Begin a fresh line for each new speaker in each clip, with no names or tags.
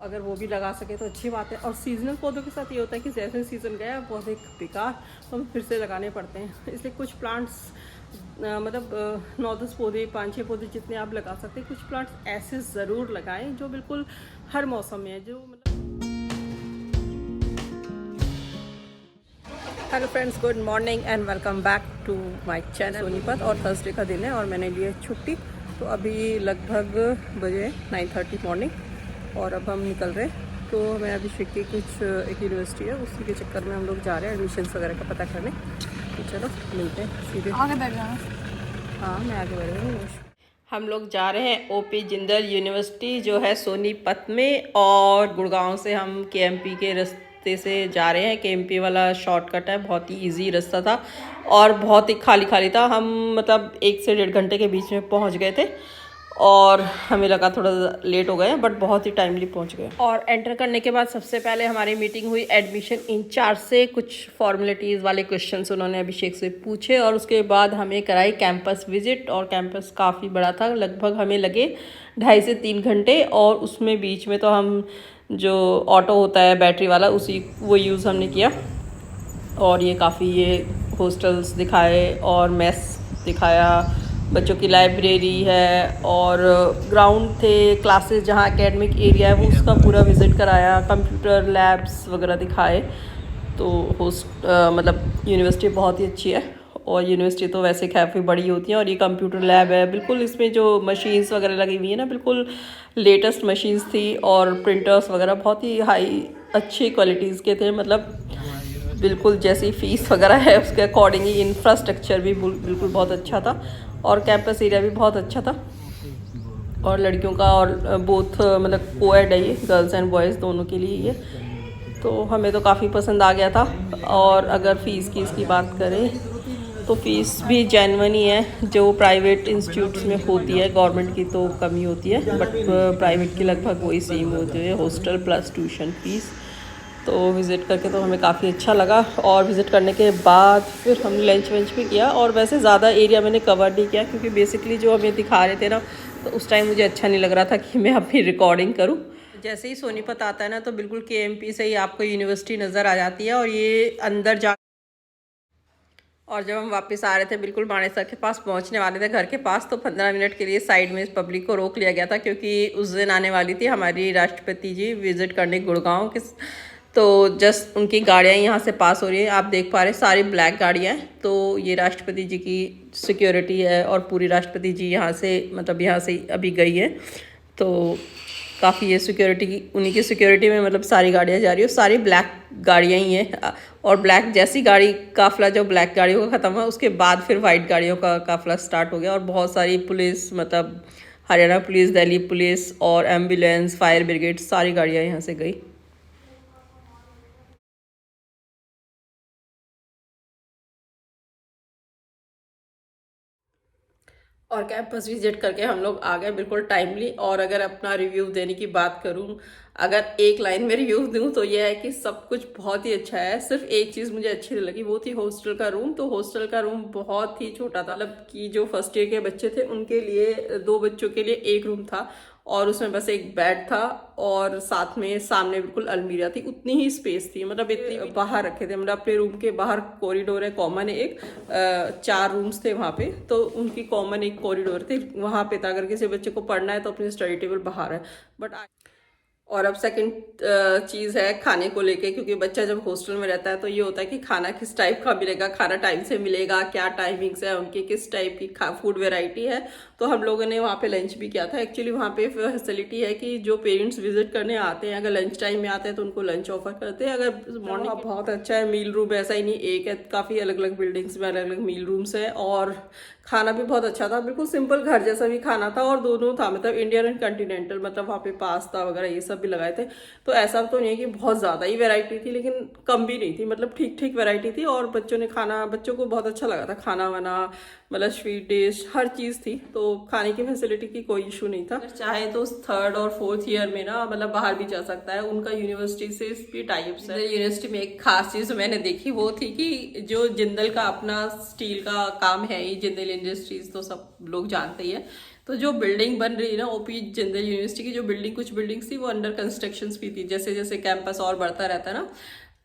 अगर वो भी लगा सके तो अच्छी बात है। और सीजनल पौधों के साथ ये होता है कि जैसे सीज़न गया पौधे बेकार तो हम फिर से लगाने पड़ते हैं। इसलिए कुछ प्लांट्स मतलब 9-10 पौधे 5-6 पौधे जितने आप लगा सकते हैं, कुछ प्लांट्स ऐसे ज़रूर लगाएं जो बिल्कुल हर मौसम में है, जो मतलब। Hello friends, good morning and welcome back to my channel Sonipat. और थर्सडे का दिन है और मैंने लिया छुट्टी। तो अभी लगभग बजे 9:30 मॉर्निंग और अब हम निकल रहे हैं। तो मैं अभिषेक की कुछ एक यूनिवर्सिटी है, उसी के चक्कर में हम लोग जा रहे हैं एडमिशन्स वगैरह का पता करने। तो चलो मिलते हैं सीधे।
आगे बैठ जाना।
हाँ, मैं आगे बढ़ रही हूँ। हम लोग जा रहे हैं ओपी जिंदल यूनिवर्सिटी जो है सोनीपत में, और गुड़गांव से हम केएमपी के रास्ते से जा रहे हैं। केएमपी वाला शॉर्टकट है, बहुत ही इजी रास्ता था और बहुत ही खाली खाली था। हम मतलब 1 से 1.5 घंटे के बीच में पहुंच गए थे और हमें लगा थोड़ा लेट हो गए, बट बहुत ही टाइमली पहुंच गए। और एंटर करने के बाद सबसे पहले हमारी मीटिंग हुई एडमिशन इंचार्ज से। कुछ फॉर्मेलिटीज़ वाले क्वेश्चंस उन्होंने अभिषेक से पूछे और उसके बाद हमें कराई कैंपस विजिट। और कैंपस काफ़ी बड़ा था, लगभग हमें लगे 2.5 से 3 घंटे। और उसमें बीच में तो हम जो ऑटो होता है बैटरी वाला, उसी वो यूज़ हमने किया। और ये काफ़ी ये हॉस्टल्स दिखाए और मेस दिखाया, बच्चों की लाइब्रेरी है और ग्राउंड थे, क्लासेस जहाँ एकेडमिक एरिया है वो उसका पूरा विज़िट कराया, कंप्यूटर लैब्स वगैरह दिखाए। तो मतलब यूनिवर्सिटी बहुत ही अच्छी है। और यूनिवर्सिटी तो वैसे काफ़ी बड़ी होती है। और ये कंप्यूटर लैब है बिल्कुल, इसमें जो मशीन्स वगैरह लगी हुई है ना, बिल्कुल लेटेस्ट मशीन्स थी। और प्रिंटर्स वगैरह बहुत ही हाई अच्छी क्वालिटीज़ के थे, मतलब बिल्कुल जैसी फ़ीस वगैरह है उसके अकॉर्डिंग ही इंफ्रास्ट्रक्चर भी बिल्कुल बहुत अच्छा था। और कैंपस एरिया भी बहुत अच्छा था। और लड़कियों का और बोथ मतलब कोएड है ये, गर्ल्स एंड बॉयज़ दोनों के लिए ये। तो हमें तो काफ़ी पसंद आ गया था। और अगर फ़ीस की इसकी बात करें तो फ़ीस भी जेन्युइन ही है, जो प्राइवेट इंस्टीट्यूट्स में होती है। गवर्नमेंट की तो कम ही होती है, बट प्राइवेट की लगभग वही सेम होती है, हॉस्टल प्लस ट्यूशन फ़ीस। तो विज़िट करके तो हमें काफ़ी अच्छा लगा। और विज़िट करने के बाद फिर हमने लंच वंच भी किया। और वैसे ज़्यादा एरिया मैंने कवर नहीं किया क्योंकि बेसिकली जो हमें दिखा रहे थे ना, तो उस टाइम मुझे अच्छा नहीं लग रहा था कि मैं अपनी रिकॉर्डिंग करूं। जैसे ही सोनीपत आता है ना, तो बिल्कुल केएमपी से ही आपको यूनिवर्सिटी नज़र आ जाती है। और ये अंदर जा, और जब हम वापस आ रहे थे बिल्कुल मानेसर के पास पहुंचने वाले थे घर के पास, तो 15 मिनट के लिए साइड में इस पब्लिक को रोक लिया गया था क्योंकि उस दिन आने वाली थी हमारी राष्ट्रपति जी विज़िट करने गुड़गांव के। तो जस्ट उनकी गाड़ियाँ यहाँ से पास हो रही है, आप देख पा रहे हैं सारी ब्लैक गाड़ियाँ हैं। तो ये राष्ट्रपति जी की सिक्योरिटी है और पूरी राष्ट्रपति जी यहाँ से मतलब यहाँ से अभी गई है। तो काफ़ी ये सिक्योरिटी की, उन्हीं की सिक्योरिटी में मतलब सारी गाड़ियाँ जा रही है, सारी ब्लैक गाड़ियाँ ही हैं। और ब्लैक जैसी गाड़ी काफ़िला जो ब्लैक गाड़ियों का ख़त्म हुआ, उसके बाद फिर वाइट गाड़ियों का काफ़िला स्टार्ट हो गया। और बहुत सारी पुलिस, मतलब हरियाणा पुलिस, दिल्ली पुलिस और एम्बुलेंस, फायर ब्रिगेड, सारी गाड़ियाँ यहाँ से गई। और कैंपस विजिट करके हम लोग आ गए बिल्कुल टाइमली। और अगर अपना रिव्यू देने की बात करूं, अगर एक लाइन में रिव्यू दूं तो यह है कि सब कुछ बहुत ही अच्छा है। सिर्फ एक चीज़ मुझे अच्छी नहीं लगी, वो थी हॉस्टल का रूम। तो हॉस्टल का रूम बहुत ही छोटा था, मतलब कि जो फर्स्ट ईयर के बच्चे थे उनके लिए 2 बच्चों के लिए एक रूम था और उसमें बस एक बेड था और साथ में सामने बिल्कुल अलमीरा थी, उतनी ही स्पेस थी। मतलब इतनी बाहर रखे थे, मतलब अपने रूम के बाहर कॉरिडोर है, कॉमन है एक, 4 रूम्स थे वहाँ पे, तो उनकी कॉमन एक कॉरिडोर थे वहाँ पे था। अगर किसी बच्चे को पढ़ना है तो अपनी स्टडी टेबल बाहर है। बट और अब सेकंड चीज़ है खाने को लेके, क्योंकि बच्चा जब हॉस्टल में रहता है तो ये होता है कि खाना किस टाइप का मिलेगा, खाना टाइम से मिलेगा, क्या टाइमिंग्स है उनकी, किस टाइप की फूड वेराइटी है। तो हम लोगों ने वहाँ पे लंच भी किया था। एक्चुअली वहाँ पे फैसिलिटी है कि जो पेरेंट्स विजिट करने आते हैं, अगर लंच टाइम में आते हैं तो उनको लंच ऑफर करते हैं। अगर मॉर्निंग बहुत अच्छा है, मील रूम ऐसा ही नहीं एक है, काफ़ी अलग अलग बिल्डिंग्स में अलग अलग मील रूम्स हैं। और खाना भी बहुत अच्छा था, बिल्कुल सिंपल घर जैसा भी खाना था। और दोनों था, मतलब इंडियन एंड कंटिनेंटल, मतलब वहाँ पे पास्ता वगैरह ये सब भी लगाए थे। तो ऐसा तो नहीं है कि बहुत ज़्यादा ही वैरायटी थी, लेकिन कम भी नहीं थी, मतलब ठीक ठीक वैरायटी थी। और बच्चों ने खाना, बच्चों को बहुत अच्छा लगा था खाना वाना, मतलब स्वीट डिश हर चीज़ थी। तो खाने की फैसिलिटी की कोई इशू नहीं था। चाहे तो 3rd और 4th ईयर में ना मतलब बाहर भी जा सकता है, उनका यूनिवर्सिटी से भी टाइप्स है। यूनिवर्सिटी में एक खास चीज़ मैंने देखी वो थी कि जो जिंदल का अपना स्टील का काम है, ये जिंदल इंडस्ट्रीज तो सब लोग जानते ही है। तो जो बिल्डिंग बन रही है ना ओपी जिंदल यूनिवर्सिटी की, जो बिल्डिंग, कुछ बिल्डिंग्स थी वो अंडर कंस्ट्रक्शन भी थी, जैसे जैसे कैंपस और बढ़ता रहता है ना,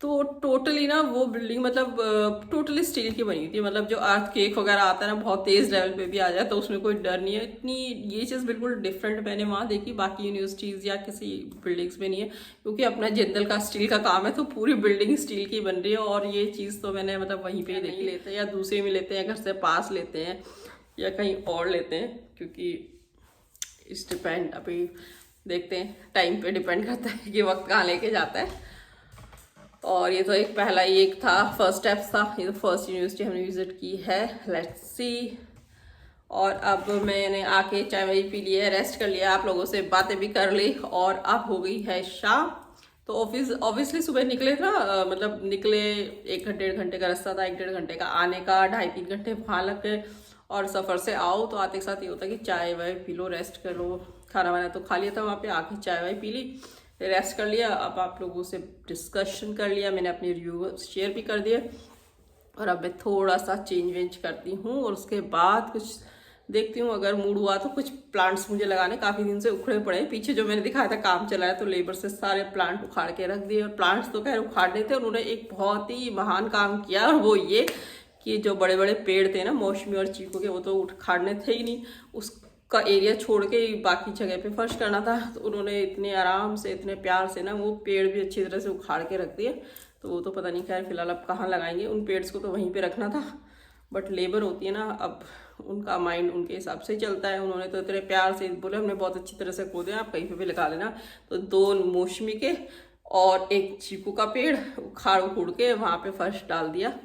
तो टोटली ना वो बिल्डिंग मतलब टोटली स्टील की बनी थी। मतलब जो अर्थ केक वगैरह आता है ना बहुत तेज लेवल पे भी आ जाए तो उसमें कोई डर नहीं है। इतनी ये चीज़ बिल्कुल डिफरेंट मैंने वहाँ देखी, बाकी यूनिवर्सिटीज़ या किसी बिल्डिंग्स में नहीं है, क्योंकि अपना जिंदल का स्टील का काम है तो पूरी बिल्डिंग स्टील की बन रही है। और ये चीज़ तो मैंने मतलब वहीं पर ही देखी। लेते हैं या दूसरे में लेते हैं, घर से पास लेते हैं या कहीं और लेते हैं, क्योंकि इस डिपेंड, अभी देखते हैं, टाइम पे डिपेंड करता है कि वक्त कहाँ लेके जाता है। और ये तो एक पहला ही एक था, फर्स्ट स्टेप्स था, ये तो फर्स्ट यूनिवर्सिटी हमने विजिट की है। Let's see. और अब मैंने आके चाय वाय पी लिया है, रेस्ट कर लिया, आप लोगों से बातें भी कर ली, और अब हो गई है शाम। तो ऑफिस ऑब्वियसली सुबह निकले था, मतलब निकले 1-1.5 घंटे का रास्ता था, 1-1.5 घंटे का आने का, 2.5-3 घंटे वहाँ लग गए। और सफ़र से आओ तो आते के साथ ये होता है कि चाय वाय पी लो, रेस्ट कर लो। खाना वाना तो खा लिया था वहाँ पे, आके चाय वाय पी ली, रेस्ट कर लिया। अब आप लोगों से डिस्कशन कर लिया, मैंने अपने रिव्यू शेयर भी कर दिए, और अब मैं थोड़ा सा चेंज वेंज करती हूँ, और उसके बाद कुछ देखती हूँ, अगर मूड हुआ तो कुछ प्लांट्स मुझे लगाने, काफ़ी दिन से उखड़े पड़े हैं। पीछे जो मैंने दिखाया था काम चला है तो लेबर से सारे प्लांट उखाड़ के रख दिए, और प्लांट्स तो खैर उखाड़ने थे, उन्होंने एक बहुत ही महान काम किया, और वो ये कि जो बड़े बड़े पेड़ थे ना मौसमी और चीकू के, वो तो उखाड़ने थे ही नहीं, उसका एरिया छोड़ के बाकी जगह पे फर्श करना था। तो उन्होंने इतने आराम से, इतने प्यार से ना वो पेड़ भी अच्छी तरह से उखाड़ के रख दिए। तो वो तो पता नहीं खैर फिलहाल अब कहाँ लगाएंगे, उन पेड्स को तो वहीं पे रखना था, बट लेबर होती है ना, अब उनका माइंड उनके हिसाब से ही चलता है। उन्होंने तो इतने प्यार से बोले हमने बहुत अच्छी तरह से खोदे, आप कहीं पे भी लगा लेना। तो 2 मौसमी के और 1 चीकू का पेड़ उखाड़ उखूड़ के वहाँ पे फर्श डाल दिया।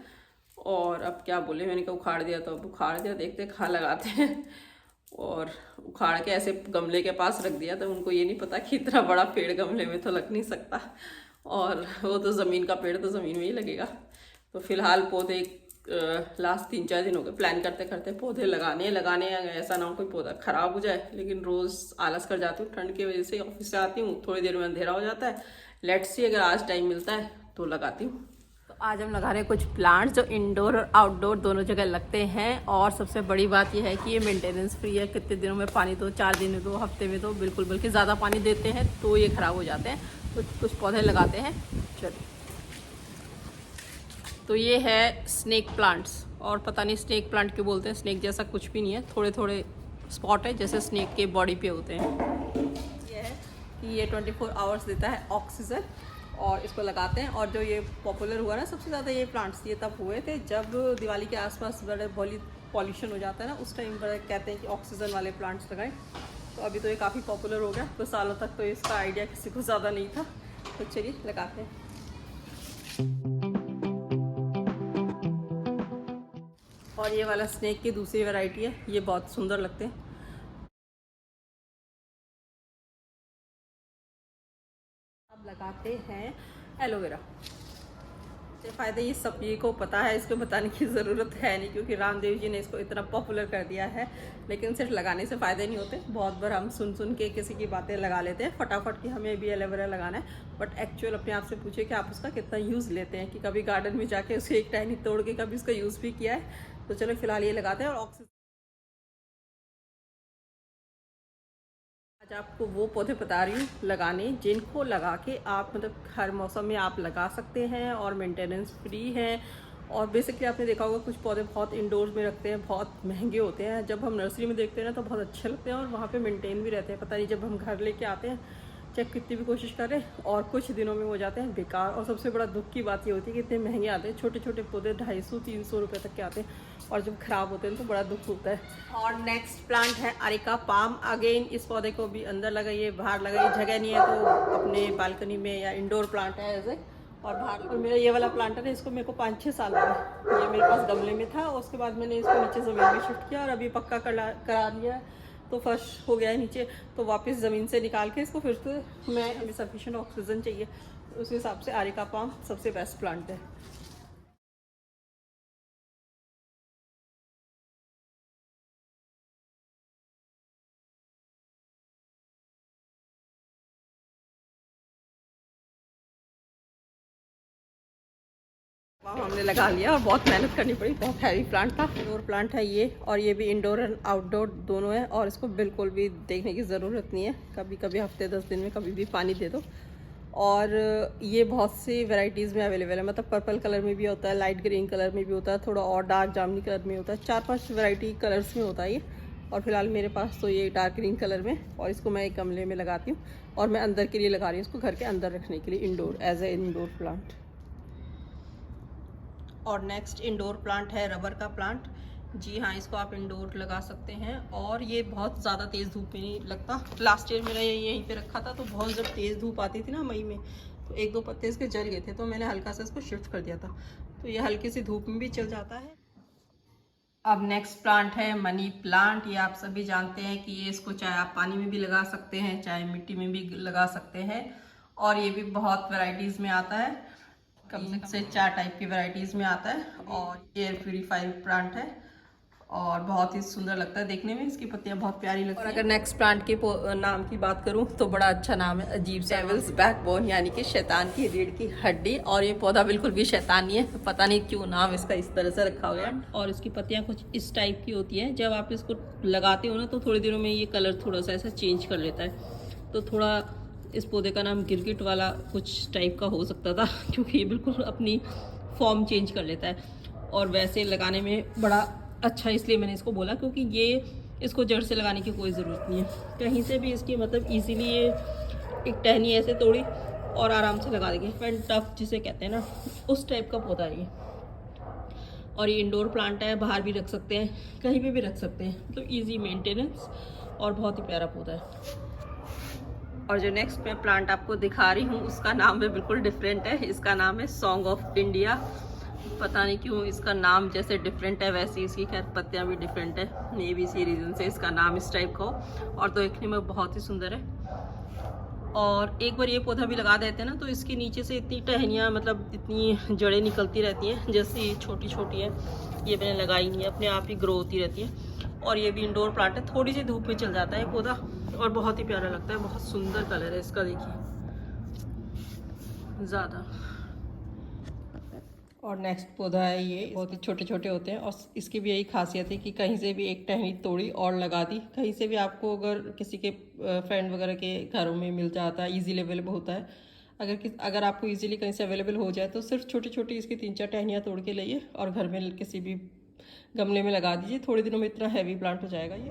और अब क्या बोले, मैंने कहा उखाड़ दिया तो अब उखाड़ दिया, देखते कहाँ लगाते हैं। और उखाड़ के ऐसे गमले के पास रख दिया, तो उनको ये नहीं पता कि इतना बड़ा पेड़ गमले में तो लग नहीं सकता, और वो तो ज़मीन का पेड़ तो ज़मीन में ही लगेगा। तो फिलहाल पौधे लास्ट 3-4 दिन हो गए प्लान करते करते पौधे लगाने, ऐसा ना हो कोई पौधा ख़राब हो जाए। लेकिन रोज़ आलस कर जाती हूँ, ठंड की वजह से ऑफिस से आती हूँ, थोड़ी देर में अंधेरा हो जाता है। लेट्स सी, अगर आज टाइम मिलता है तो लगाती हूँ। तो आज हम लगा रहे हैं कुछ प्लांट्स जो इंडोर और आउटडोर दोनों जगह लगते हैं। और सबसे बड़ी बात यह है कि ये मेंटेनेंस फ्री है, कितने दिनों में पानी दो, 4 दिन में दो, हफ्ते में दो, बिल्कुल, बल्कि ज़्यादा पानी देते हैं तो ये ख़राब हो जाते हैं। कुछ पौधे लगाते हैं, चलिए। तो ये है स्नेक प्लांट्स, और पता नहीं स्नेक प्लांट क्यों बोलते हैं, स्नेक जैसा कुछ भी नहीं है, थोड़े थोड़े स्पॉट है जैसे स्नेक के बॉडी पे होते हैं। ये है कि ये 24 आवर्स देता है ऑक्सीजन, और इसको लगाते हैं। और जो ये पॉपुलर हुआ ना सबसे ज़्यादा ये प्लांट्स, ये तब हुए थे जब दिवाली के आसपास बड़े पॉल्यूशन हो जाता है ना, उस टाइम पर कहते हैं कि ऑक्सीजन वाले प्लांट्स लगाएं। तो अभी तो ये काफ़ी पॉपुलर हो गया, कुछ सालों तक तो इसका आइडिया किसी को ज़्यादा नहीं था। तो चलिए लगाते हैं। और ये वाला स्नेक की दूसरी वैरायटी है, ये बहुत सुंदर लगते हैं। अब लगाते हैं एलोवेरा। इसके फ़ायदे ये सभी को पता है, इसको बताने की ज़रूरत है नहीं, क्योंकि रामदेव जी ने इसको इतना पॉपुलर कर दिया है। लेकिन सिर्फ लगाने से फ़ायदे नहीं होते, बहुत बार हम सुन के किसी की बातें लगा लेते हैं फटाफट कि हमें भी एलोवेरा लगाना है। बट एक्चुअल अपने आप से पूछिए कि आप उसका कितना यूज़ लेते हैं, कि कभी गार्डन में जाके उसे एक टहनी तोड़ के कभी उसका यूज़ भी किया है। तो चलो फिलहाल ये लगाते हैं। और ऑक्सीजन, आज आपको वो पौधे बता रही हूँ लगाने, जिनको लगा के आप मतलब हर मौसम में आप लगा सकते हैं, और मेंटेनेंस फ्री है। और बेसिकली आपने देखा होगा कुछ पौधे बहुत इंडोर्स में रखते हैं, बहुत महंगे होते हैं, जब हम नर्सरी में देखते हैं ना तो बहुत अच्छे लगते हैं, और वहाँ पे मेंटेन भी रहते हैं। पता नहीं जब हम घर लेके आते हैं, चाहे कितनी भी कोशिश करें, और कुछ दिनों में हो जाते हैं बेकार। और सबसे बड़ा दुख की बात ये होती है कि इतने महंगे आते हैं, छोटे छोटे पौधे 250-300 रुपये तक के आते हैं, और जब ख़राब होते हैं तो बड़ा दुख होता है। और नेक्स्ट प्लांट है अरेका पाम। अगेन इस पौधे को भी अंदर लगाइए, बाहर लगाइए, जगह नहीं है तो अपने बालकनी में, या इंडोर प्लांट है ऐसे, और बाहर। और मेरा ये वाला प्लांट है ना, इसको मेरे को 5-6 साल लगे। ये मेरे पास गमले में था, उसके बाद मैंने इसको नीचे ज़मीन में शिफ्ट किया, और अभी पक्का करा दिया है, तो फर्श हो गया है नीचे। तो वापस ज़मीन से निकाल के इसको फिर से, मैं हमें सफिशिएंट ऑक्सीजन चाहिए, उस हिसाब से अरेका पाम सबसे बेस्ट प्लांट है। हमने लगा लिया और बहुत मेहनत करनी पड़ी, बहुत हैवी प्लांट था। इंडोर प्लांट है ये, और ये भी इंडोर एंड आउटडोर दोनों है, और इसको बिल्कुल भी देखने की ज़रूरत नहीं है। कभी कभी हफ्ते 10 दिन में कभी भी पानी दे दो। और ये बहुत सी वैरायटीज़ में अवेलेबल है, मतलब पर्पल कलर में भी होता है, लाइट ग्रीन कलर में भी होता है, थोड़ा और डार्क जामुनी कलर में होता है, 4-5 वैरायटी कलर्स में होता है ये। और फिलहाल मेरे पास तो ये डार्क ग्रीन कलर में, और इसको मैं एक गमले में लगाती हूँ, और मैं अंदर के लिए लगा रही हूँ इसको, घर के अंदर रखने के लिए, indoor as a indoor plant. और नेक्स्ट इंडोर प्लांट है रबर का प्लांट। जी हाँ, इसको आप इंडोर लगा सकते हैं, और ये बहुत ज़्यादा तेज़ धूप में नहीं लगता। लास्ट ईयर मेरा यहीं पे रखा था, तो बहुत जब तेज़ धूप आती थी ना मई में, तो 1-2 पत्ते इसके जल गए थे, तो मैंने हल्का सा इसको शिफ्ट कर दिया था, तो ये हल्की सी धूप में भी चल जाता है। अब नेक्स्ट प्लांट है मनी प्लांट। ये आप सभी जानते हैं कि ये इसको चाहे आप पानी में भी लगा सकते हैं, चाहे मिट्टी में भी लगा सकते हैं, और ये भी बहुत वैरायटीज़ में आता है, कम से 4 टाइप की वैरायटीज़ में आता है। और एयर प्यूरीफायर प्लांट है, और बहुत ही सुंदर लगता है देखने में, इसकी पत्तियां बहुत प्यारी लगती हैं। और अगर नेक्स्ट प्लांट के नाम की बात करूं तो बड़ा अच्छा नाम है, अजीब सा, डेविल्स बैकबोन, यानी कि शैतान की रीढ़ की हड्डी। और ये पौधा बिल्कुल भी शैतानी है, पता नहीं क्यों नाम इसका इस तरह से रखा हुआ है। और इसकी पत्तियां कुछ इस टाइप की होती है, जब आप इसको लगाते हो ना तो थोड़ी देरों में ये कलर थोड़ा सा ऐसा चेंज कर लेता है। तो थोड़ा इस पौधे का नाम गिरगिट वाला कुछ टाइप का हो सकता था, क्योंकि ये बिल्कुल अपनी फॉर्म चेंज कर लेता है। और वैसे लगाने में बड़ा अच्छा, इसलिए मैंने इसको बोला, क्योंकि ये इसको जड़ से लगाने की कोई ज़रूरत नहीं है, कहीं से भी इसकी मतलब इजीली ये एक टहनी ऐसे तोड़ी और आराम से लगा देंगे। पेन टफ जिसे कहते हैं ना, उस टाइप का पौधा है ये। और ये इंडोर प्लांट है, बाहर भी रख सकते हैं, कहीं पे भी रख सकते हैं, मतलब इजी मेंटेनेंस, और बहुत ही प्यारा पौधा है। और जो नेक्स्ट मैं प्लांट आपको दिखा रही हूँ उसका नाम भी बिल्कुल डिफरेंट है। इसका नाम है सॉन्ग ऑफ इंडिया। पता नहीं क्यों इसका नाम जैसे डिफरेंट है, वैसे इसकी खैर पत्तियाँ भी डिफरेंट है, मे बी इसी रीज़न से इसका नाम इस टाइप का हो। और तो देखने में बहुत ही सुंदर है। और एक बार ये पौधा भी लगा देते हैं ना, तो इसके नीचे से इतनी टहनियाँ, मतलब इतनी जड़ें निकलती रहती हैं, जैसे छोटी छोटी है, ये मैंने लगाई नहीं है, अपने आप ही ग्रो होती रहती है। और ये भी इंडोर प्लांट है, थोड़ी सी धूप में चल जाता है पौधा, और बहुत ही प्यारा लगता है, बहुत सुंदर कलर है इसका, देखिए ज़्यादा। और नेक्स्ट पौधा है ये, बहुत ही छोटे छोटे होते हैं, और इसकी भी यही खासियत है कि कहीं से भी एक टहनी तोड़ी और लगा दी, कहीं से भी आपको अगर किसी के फ्रेंड वगैरह के घरों में मिल जाता है, ईजीली अवेलेबल होता है। अगर आपको ईजीली कहीं से अवेलेबल हो जाए तो सिर्फ छोटी छोटी इसकी 3-4 टहनियाँ तोड़ के लाइए और घर में किसी भी गमले में लगा दीजिए, थोड़े दिनों में इतना हैवी प्लांट हो जाएगा ये।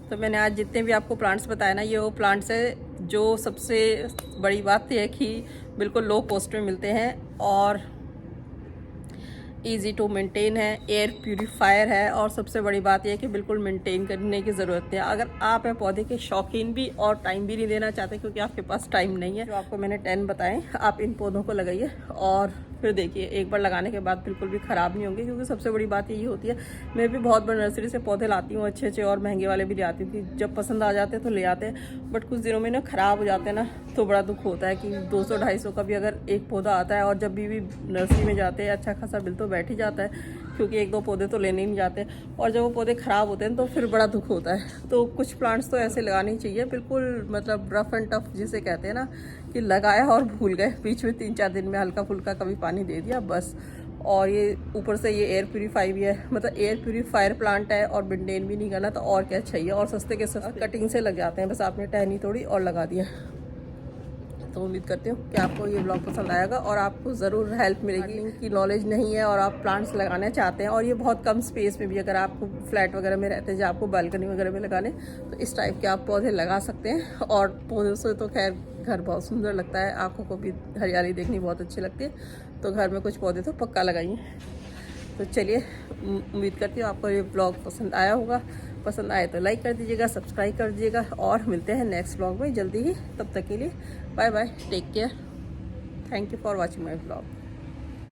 तो मैंने आज जितने भी आपको प्लांट्स बताए ना, ये वो प्लांट्स है जो सबसे बड़ी बात है कि बिल्कुल लो कॉस्ट में मिलते हैं, और ईजी टू मेंटेन है, एयर प्यूरीफायर है, और सबसे बड़ी बात यह है कि बिल्कुल मेंटेन करने की ज़रूरत है। अगर आप हैं पौधे के शौकीन भी और टाइम भी नहीं देना चाहते, क्योंकि आपके पास टाइम नहीं है, तो आपको मैंने 10 बताएं, आप इन पौधों को लगाइए और फिर देखिए, एक बार लगाने के बाद बिल्कुल भी ख़राब नहीं होंगे। क्योंकि सबसे बड़ी बात यही होती है, मैं भी बहुत बड़ी नर्सरी से पौधे लाती हूँ, अच्छे अच्छे और महंगे वाले भी ले आती हूँ, कि जब पसंद आ जाते हैं तो ले आते हैं, बट कुछ दिनों में ना ख़राब हो जाते हैं ना, तो बड़ा दुख होता है कि 200-250 का भी अगर एक पौधा आता है, और जब भी नर्सरी में जाते हैं अच्छा खासा बिल तो बैठ ही जाता है, क्योंकि 1-2 पौधे तो लेने ही नहीं जाते, और जब वो पौधे ख़राब होते हैं तो फिर बड़ा दुख होता है। तो कुछ प्लांट्स तो ऐसे लगाने ही चाहिए, बिल्कुल मतलब रफ एंड टफ जिसे कहते हैं ना, कि लगाया और भूल गए, बीच में 3-4 दिन में हल्का फुल्का कभी पानी दे दिया बस। और ये ऊपर से ये एयर प्यूरीफाई भी है, मतलब एयर प्यूरीफायर प्लांट है, और मेंटेन भी नहीं करना, तो और क्या चाहिए। और सस्ते के सस्ते कटिंग से लग जाते हैं, बस आपने टहनी तोड़ी और लगा दिया। तो उम्मीद करती हूँ कि आपको ये ब्लॉग पसंद आएगा और आपको ज़रूर हेल्प मिलेगी। की नॉलेज नहीं है और आप प्लांट्स लगाना चाहते हैं, और ये बहुत कम स्पेस में भी, अगर आपको फ्लैट वगैरह में रहते हैं जहाँ आपको बालकनी वगैरह में लगाने, तो इस टाइप के आप पौधे लगा सकते हैं। और पौधों से तो खैर घर बहुत सुंदर लगता है, आँखों को भी हरियाली देखनी बहुत अच्छी लगती है, तो घर में कुछ पौधे तो पक्का लगाइए। तो चलिए, उम्मीद करती हूँ आपको ये ब्लॉग पसंद आया होगा। पसंद आए तो लाइक कर दीजिएगा, सब्सक्राइब कर दीजिएगा, और मिलते हैं नेक्स्ट ब्लॉग में जल्दी ही। तब तक के लिए bye bye, take care, thank you for watching my blog.